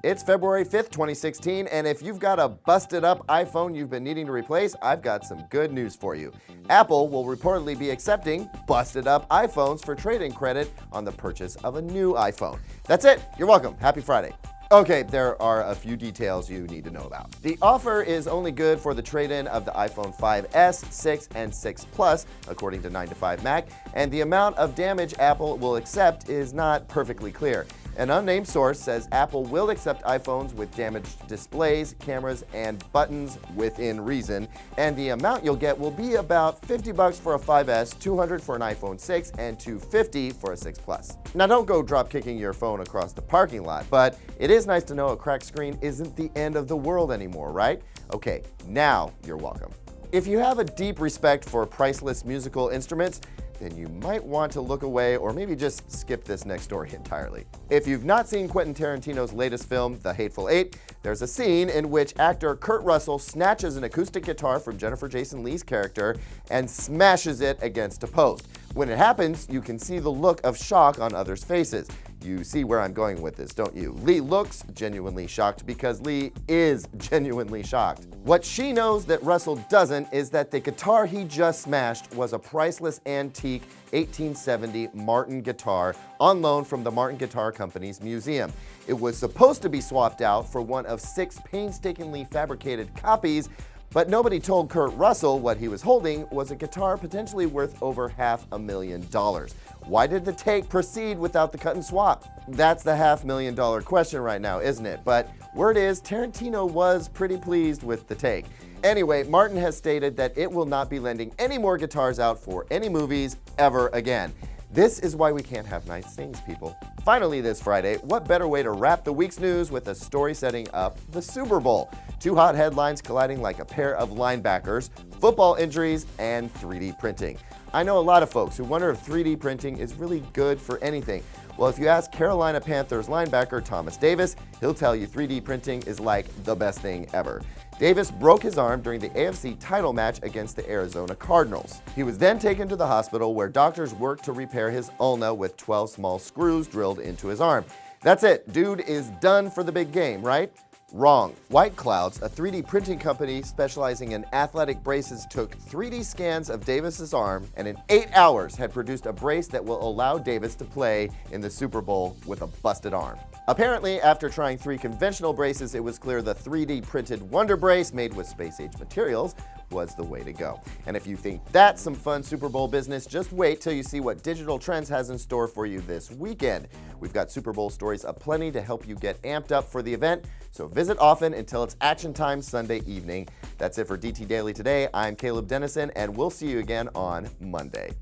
It's February 5th, 2016, and if you've got a busted up iPhone you've been needing to replace, I've got some good news for you. Apple will reportedly be accepting busted up iPhones for trade-in credit on the purchase of a new iPhone. That's it. You're welcome. Happy Friday. Okay, there are a few details you need to know about. The offer is only good for the trade-in of the iPhone 5S, 6, and 6 Plus, according to 9to5Mac, and the amount of damage Apple will accept is not perfectly clear. An unnamed source says Apple will accept iPhones with damaged displays, cameras, and buttons within reason, and the amount you'll get will be about $50 for a 5S, $200 for an iPhone 6, and $250 for a 6 Plus. Now don't go drop kicking your phone across the parking lot, but it is nice to know a cracked screen isn't the end of the world anymore, right? Okay, now you're welcome. If you have a deep respect for priceless musical instruments, then you might want to look away or maybe just skip this next story entirely. If you've not seen Quentin Tarantino's latest film, The Hateful Eight, there's a scene in which actor Kurt Russell snatches an acoustic guitar from Jennifer Jason Leigh's character and smashes it against a post. When it happens, you can see the look of shock on others' faces. You see where I'm going with this, don't you? Lee looks genuinely shocked because Lee is genuinely shocked. What she knows that Russell doesn't is that the guitar he just smashed was a priceless antique 1870 Martin guitar on loan from the Martin Guitar Company's museum. It was supposed to be swapped out for one of 6 painstakingly fabricated copies, but nobody told Kurt Russell what he was holding was a guitar potentially worth over $500,000. Why did the take proceed without the cut and swap? That's the $500,000 question right now, isn't it? But word is Tarantino was pretty pleased with the take. Anyway, Martin has stated that it will not be lending any more guitars out for any movies ever again. This is why we can't have nice things, people. Finally this Friday, what better way to wrap the week's news with a story setting up the Super Bowl? 2 hot headlines colliding like a pair of linebackers, football injuries, and 3D printing. I know a lot of folks who wonder if 3D printing is really good for anything. Well, if you ask Carolina Panthers linebacker Thomas Davis, he'll tell you 3D printing is like the best thing ever. Davis broke his arm during the AFC title match against the Arizona Cardinals. He was then taken to the hospital where doctors worked to repair his ulna with 12 small screws drilled into his arm. That's it, dude is done for the big game, right? Wrong. White Clouds, a 3D printing company specializing in athletic braces, took 3D scans of Davis's arm and in 8 hours had produced a brace that will allow Davis to play in the Super Bowl with a busted arm. Apparently, after trying 3 conventional braces, it was clear the 3D printed Wonder Brace made with space-age materials was the way to go. And if you think that's some fun Super Bowl business, just wait till you see what Digital Trends has in store for you this weekend. We've got Super Bowl stories aplenty to help you get amped up for the event, so visit often until it's action time Sunday evening. That's it for DT Daily today. I'm Caleb Dennison, and we'll see you again on Monday.